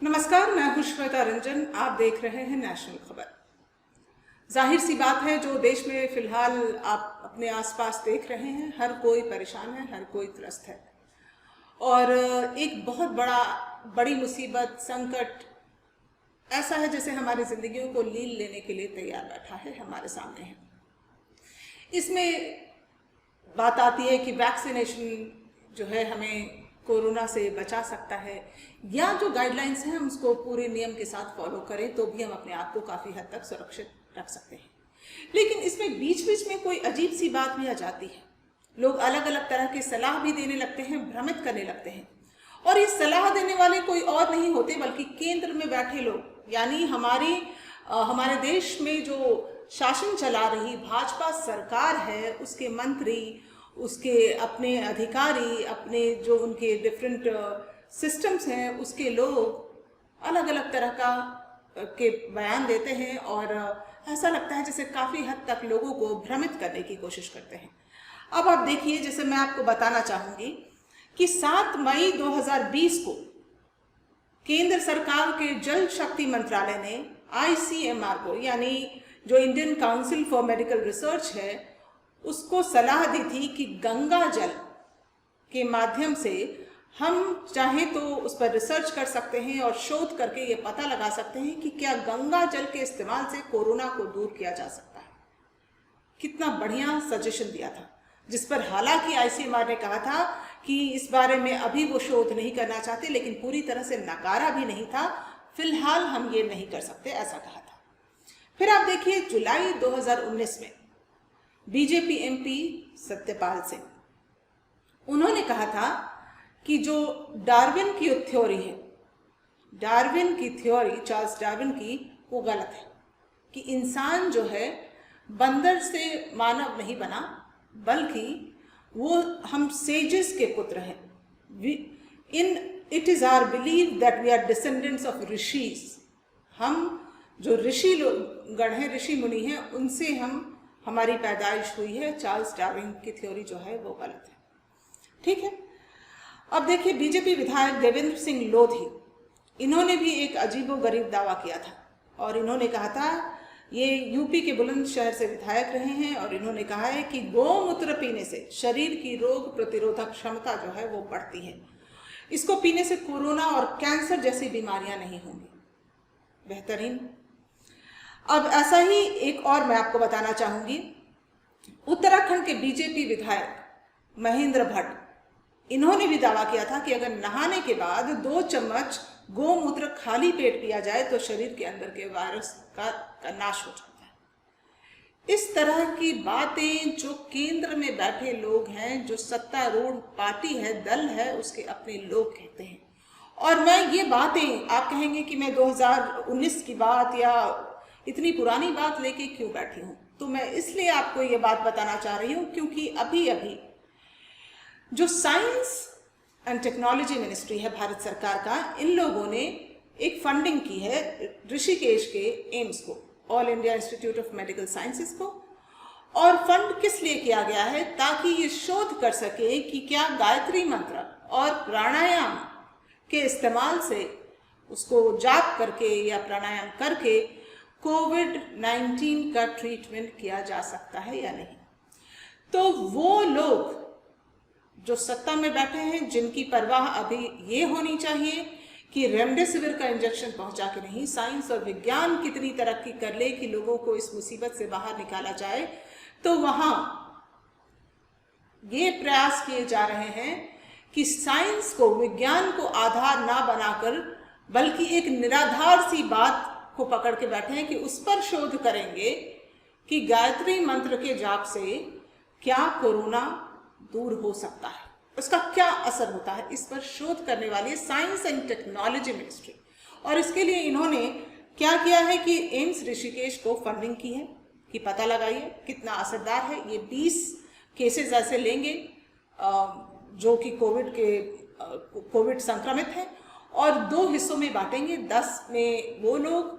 नमस्कार, मैं हूं श्वेता रंजन। आप देख रहे हैं नेशनल खबर। जाहिर सी बात है, जो देश में फिलहाल आप अपने आसपास देख रहे हैं, हर कोई परेशान है, हर कोई त्रस्त है और एक बहुत बड़ी मुसीबत, संकट ऐसा है जैसे हमारी जिंदगियों को लील लेने के लिए तैयार बैठा है, हमारे सामने है। इसमें बात आती है कि वैक्सीनेशन जो है हमें कोरोना से बचा सकता है, या जो गाइडलाइंस हैं हम उसको पूरे नियम के साथ फॉलो करें तो भी हम अपने आप को काफ़ी हद तक सुरक्षित रख सकते हैं। लेकिन इसमें बीच बीच में कोई अजीब सी बात भी आ जाती है। लोग अलग अलग तरह की सलाह भी देने लगते हैं, भ्रमित करने लगते हैं। और ये सलाह देने वाले कोई और नहीं होते बल्कि केंद्र में बैठे लोग, यानी हमारे देश में जो शासन चला रही भाजपा सरकार है, उसके मंत्री, उसके अपने अधिकारी, अपने जो उनके डिफरेंट सिस्टम्स हैं, उसके लोग अलग अलग तरह के बयान देते हैं और ऐसा लगता है जैसे काफ़ी हद तक लोगों को भ्रमित करने की कोशिश करते हैं। अब आप देखिए, जैसे मैं आपको बताना चाहूँगी कि 7 मई 2020 को केंद्र सरकार के जल शक्ति मंत्रालय ने ICMR को, यानी जो Indian council for medical research है, उसको सलाह दी थी कि गंगा जल के माध्यम से हम चाहें तो उस पर रिसर्च कर सकते हैं और शोध करके ये पता लगा सकते हैं कि क्या गंगा जल के इस्तेमाल से कोरोना को दूर किया जा सकता है। कितना बढ़िया सजेशन दिया था, जिस पर हालांकि ICMR ने कहा था कि इस बारे में अभी वो शोध नहीं करना चाहते, लेकिन पूरी तरह से नकारा भी नहीं था। फिलहाल हम ये नहीं कर सकते, ऐसा कहा था। फिर आप देखिए, जुलाई 2019 में बीजेपी MP सत्यपाल सिंह, उन्होंने कहा था कि जो डार्विन की थ्योरी है, डार्विन की थ्योरी, चार्ल्स डार्विन की, वो गलत है कि इंसान जो है बंदर से मानव नहीं बना, बल्कि वो हम सेजेस के पुत्र हैं। It is our believe that we are descendants of rishis. हम जो ऋषि गण हैं, ऋषि मुनि हैं, उनसे हमारी पैदाइश हुई है। चार्ल्स डार्विन की थ्योरी जो है वो गलत है। ठीक है। अब देखिए, बीजेपी विधायक देवेंद्र सिंह लोधी, इन्होंने भी एक अजीबोगरीब दावा किया था और इन्होंने कहा था, ये यूपी के बुलंदशहर से विधायक रहे हैं, और इन्होंने कहा है कि गौमूत्र पीने से शरीर की रोग प्रतिरोधक क्षमता जो है वो बढ़ती है। इसको पीने से कोरोना और कैंसर जैसी बीमारियां नहीं होंगी। बेहतरीन। अब ऐसा ही एक और मैं आपको बताना चाहूंगी। उत्तराखंड के बीजेपी विधायक महेंद्र भट्ट, इन्होंने भी दावा किया था कि अगर नहाने के बाद 2 चम्मच गोमूत्र खाली पेट पिया जाए तो शरीर के अंदर के वायरस का नाश हो जाता है। इस तरह की बातें जो केंद्र में बैठे लोग हैं, जो सत्तारूढ़ पार्टी है, दल है, उसके अपने लोग कहते हैं। और मैं ये बातें, आप कहेंगे कि मैं 2019 की बात या इतनी पुरानी बात लेके क्यों बैठी हूँ, तो मैं इसलिए आपको ये बात बताना चाह रही हूँ क्योंकि अभी अभी जो साइंस एंड टेक्नोलॉजी मिनिस्ट्री है भारत सरकार का, इन लोगों ने एक फंडिंग की है ऋषिकेश के एम्स को, all India institute of medical sciences को। और फंड किस लिए किया गया है? ताकि ये शोध कर सके कि क्या गायत्री मंत्र और प्राणायाम के इस्तेमाल से, उसको जाप करके या प्राणायाम करके कोविड-19 का ट्रीटमेंट किया जा सकता है या नहीं। तो वो लोग जो सत्ता में बैठे हैं, जिनकी परवाह अभी ये होनी चाहिए कि रेमडेसिविर का इंजेक्शन पहुंचा के नहीं, साइंस और विज्ञान कितनी तरक्की कर ले कि लोगों को इस मुसीबत से बाहर निकाला जाए, तो वहां ये प्रयास किए जा रहे हैं कि साइंस को, विज्ञान को आधार ना बनाकर, बल्कि एक निराधार सी बात को पकड़ के बैठे हैं कि उस पर शोध करेंगे कि गायत्री मंत्र के जाप से क्या कोरोना दूर हो सकता है, उसका क्या असर होता है। इस पर शोध करने वाली साइंस एंड टेक्नोलॉजी मिनिस्ट्री। और इसके लिए इन्होंने क्या किया है कि एम्स ऋषिकेश को फंडिंग की है कि पता लगाइए कितना असरदार है। ये 20 केसेस ऐसे लेंगे जो कि कोविड संक्रमित हैं, और 2 हिस्सों में बांटेंगे। 10 में वो लोग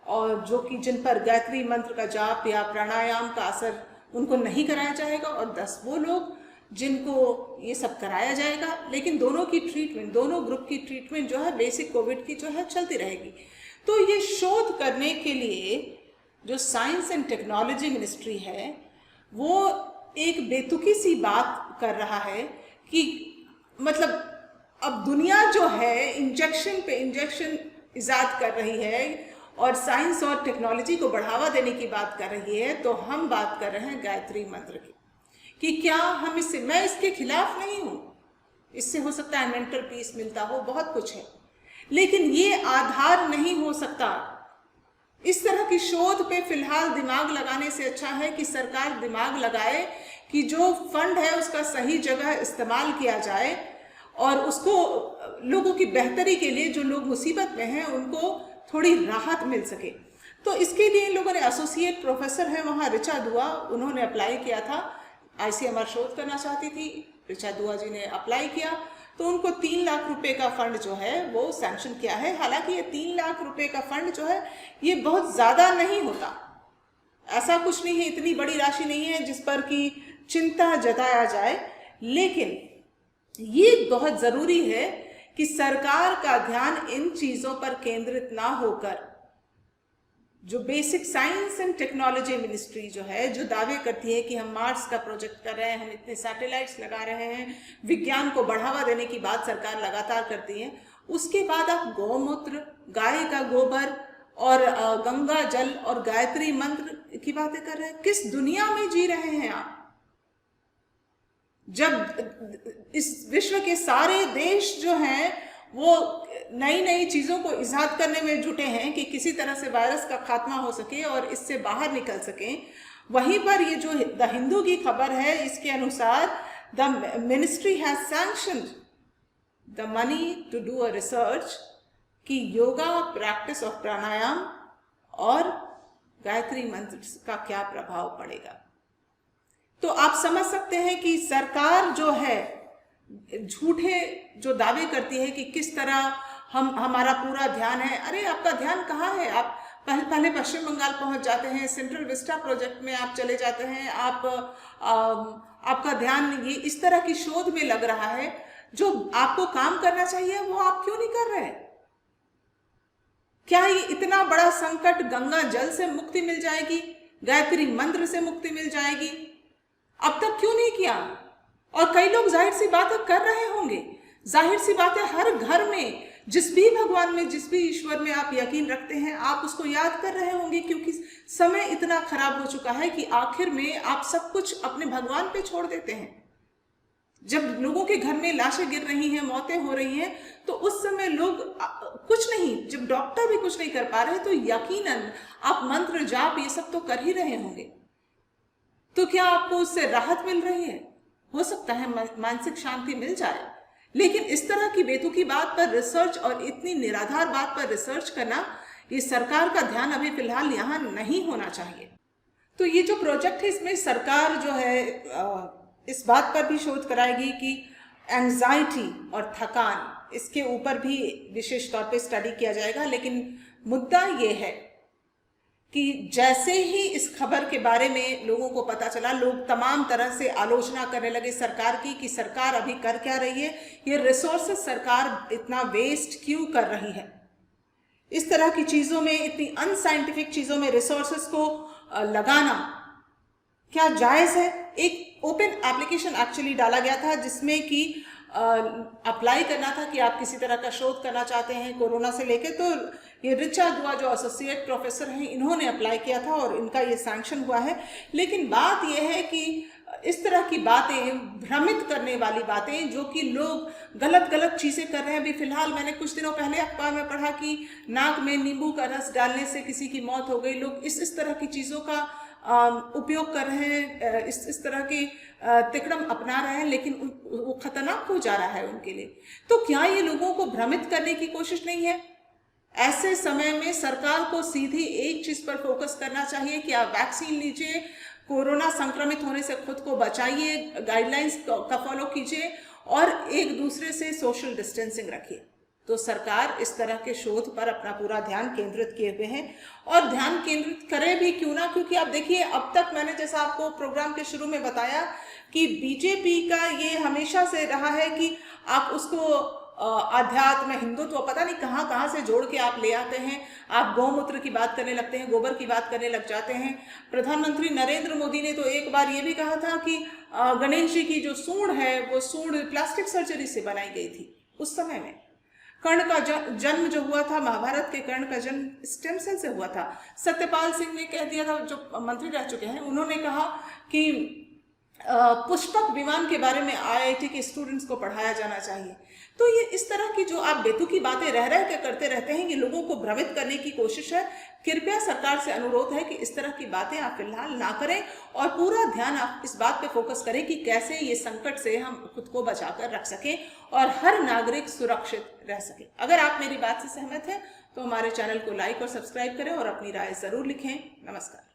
और जो कि जिन पर गायत्री मंत्र का जाप या प्राणायाम का असर उनको नहीं कराया जाएगा, और 10 वो लोग जिनको ये सब कराया जाएगा, लेकिन दोनों ग्रुप की ट्रीटमेंट जो है बेसिक कोविड की जो है चलती रहेगी। तो ये शोध करने के लिए जो साइंस एंड टेक्नोलॉजी मिनिस्ट्री है वो एक बेतुकी सी बात कर रहा है कि मतलब अब दुनिया जो है इंजेक्शन पे इंजेक्शन इजाद कर रही है और साइंस और टेक्नोलॉजी को बढ़ावा देने की बात कर रही है, तो हम बात कर रहे हैं गायत्री मंत्र की कि क्या हम इससे, मैं इसके खिलाफ नहीं हूं, इससे हो सकता है मेंटल पीस मिलता हो, बहुत कुछ है, लेकिन ये आधार नहीं हो सकता। इस तरह की शोध पे फिलहाल दिमाग लगाने से अच्छा है कि सरकार दिमाग लगाए कि जो फंड है उसका सही जगह इस्तेमाल किया जाए और उसको लोगों की बेहतरी के लिए, जो लोग मुसीबत में हैं उनको थोड़ी राहत मिल सके। तो इसके लिए इन लोगों ने, एसोसिएट प्रोफेसर है वहाँ ऋचा दुआ, उन्होंने अप्लाई किया था, ICMR शोध करना चाहती थी, ऋचा दुआ जी ने अप्लाई किया, तो उनको 3 लाख रुपए का फंड जो है वो सैंक्शन किया है। हालांकि ये 3 लाख रुपए का फंड जो है ये बहुत ज़्यादा नहीं होता, ऐसा कुछ नहीं है, इतनी बड़ी राशि नहीं है जिस पर कि चिंता जताया जाए, लेकिन ये बहुत ज़रूरी है कि सरकार का ध्यान इन चीज़ों पर केंद्रित ना होकर जो basic science and technology ministry जो है, जो दावे करती है कि हम मार्स का प्रोजेक्ट कर रहे हैं, हम इतने सैटेलाइट्स लगा रहे हैं, विज्ञान को बढ़ावा देने की बात सरकार लगातार करती है, उसके बाद आप गौमूत्र, गाय का गोबर और गंगा जल और गायत्री मंत्र की बातें कर रहे हैं। किस दुनिया में जी रहे हैं आप, जब इस विश्व के सारे देश जो हैं वो नई नई चीज़ों को इजाद करने में जुटे हैं कि किसी तरह से वायरस का खात्मा हो सके और इससे बाहर निकल सकें। वहीं पर ये जो द हिंदू की खबर है, इसके अनुसार the ministry has sanctioned the money to do a research कि योगा, प्रैक्टिस ऑफ प्राणायाम और गायत्री मंत्र का क्या प्रभाव पड़ेगा। तो आप समझ सकते हैं कि सरकार जो है झूठे जो दावे करती है कि किस तरह हमारा पूरा ध्यान है। अरे आपका ध्यान कहाँ है? आप पहले पश्चिम बंगाल पहुंच जाते हैं, सेंट्रल विस्टा प्रोजेक्ट में आप चले जाते हैं, आपका ध्यान ये इस तरह की शोध में लग रहा है। जो आपको काम करना चाहिए वो आप क्यों नहीं कर रहे? क्या ये इतना बड़ा संकट गंगा जल से मुक्ति मिल जाएगी, गायत्री मंत्र से मुक्ति मिल जाएगी? अब तक क्यों नहीं किया? और कई लोग जाहिर सी बात है कर रहे होंगे, जाहिर सी बात है हर घर में जिस भी भगवान में, जिस भी ईश्वर में आप यकीन रखते हैं, आप उसको याद कर रहे होंगे, क्योंकि समय इतना खराब हो चुका है कि आखिर में आप सब कुछ अपने भगवान पे छोड़ देते हैं। जब लोगों के घर में लाशें गिर रही हैं, मौतें हो रही हैं, तो उस समय लोग कुछ नहीं, जब डॉक्टर भी कुछ नहीं कर पा रहे तो यकीनन आप मंत्र जाप ये सब तो कर ही रहे होंगे। तो क्या आपको उससे राहत मिल रही है? हो सकता है मानसिक शांति मिल जाए, लेकिन इस तरह की बेतुकी बात पर रिसर्च और इतनी निराधार बात पर रिसर्च करना, ये सरकार का ध्यान अभी फिलहाल यहाँ नहीं होना चाहिए। तो ये जो प्रोजेक्ट है इसमें सरकार जो है इस बात पर भी शोध कराएगी कि एंजाइटी और थकान, इसके ऊपर भी विशेष तौर पे स्टडी किया जाएगा। लेकिन मुद्दा ये है कि जैसे ही इस खबर के बारे में लोगों को पता चला, लोग तमाम तरह से आलोचना करने लगे सरकार की कि सरकार अभी कर क्या रही है, ये रिसोर्सेस सरकार इतना वेस्ट क्यों कर रही है, इस तरह की चीज़ों में, इतनी अनसाइंटिफिक चीज़ों में रिसोर्सेस को लगाना क्या जायज़ है। एक ओपन एप्लीकेशन एक्चुअली डाला गया था जिसमें कि अप्लाई करना था कि आप किसी तरह का शोध करना चाहते हैं कोरोना से लेके, तो ये ऋचा दुआ जो एसोसिएट प्रोफेसर हैं इन्होंने अप्लाई किया था और इनका ये सैंक्शन हुआ है। लेकिन बात यह है कि इस तरह की बातें, भ्रमित करने वाली बातें, जो कि लोग गलत गलत चीज़ें कर रहे हैं। अभी फिलहाल मैंने कुछ दिनों पहले अखबार में पढ़ा कि नाक में नींबू का रस डालने से किसी की मौत हो गई। लोग इस तरह की चीज़ों का उपयोग कर रहे हैं, इस तरह की तिकड़म अपना रहे हैं, लेकिन वो खतरनाक हो जा रहा है उनके लिए। तो क्या ये लोगों को भ्रमित करने की कोशिश नहीं है? ऐसे समय में सरकार को सीधी एक चीज पर फोकस करना चाहिए कि आप वैक्सीन लीजिए, कोरोना संक्रमित होने से खुद को बचाइए, गाइडलाइंस का फॉलो कीजिए और एक दूसरे से सोशल डिस्टेंसिंग रखिए। तो सरकार इस तरह के शोध पर अपना पूरा ध्यान केंद्रित किए हुए हैं, और ध्यान केंद्रित करे भी क्यों ना, क्योंकि आप देखिए अब तक मैंने जैसा आपको प्रोग्राम के शुरू में बताया कि बीजेपी का ये हमेशा से रहा है कि आप उसको आध्यात्म, हिंदुत्व, पता नहीं कहाँ कहाँ से जोड़ के आप ले आते हैं। आप गौमूत्र की बात करने लगते हैं, गोबर की बात करने लग जाते हैं। प्रधानमंत्री नरेंद्र मोदी ने तो एक बार ये भी कहा था कि गणेश जी की जो सूंड है वो सूंड प्लास्टिक सर्जरी से बनाई गई थी। उस समय में कर्ण का जन्म जो हुआ था, महाभारत के कर्ण का जन्म स्टेम सेल से हुआ था। सत्यपाल सिंह ने कह दिया था, जो मंत्री रह चुके हैं, उन्होंने कहा कि पुष्पक विमान के बारे में IIT के स्टूडेंट्स को पढ़ाया जाना चाहिए। तो ये इस तरह की जो आप बेतुकी बातें रह के करते रहते हैं, ये लोगों को भ्रमित करने की कोशिश है। कृपया सरकार से अनुरोध है कि इस तरह की बातें आप फिलहाल ना करें और पूरा ध्यान आप इस बात पे फोकस करें कि कैसे ये संकट से हम खुद को बचाकर रख सकें और हर नागरिक सुरक्षित रह सके। अगर आप मेरी बात से सहमत हैं तो हमारे चैनल को लाइक और सब्सक्राइब करें और अपनी राय जरूर लिखें। नमस्कार।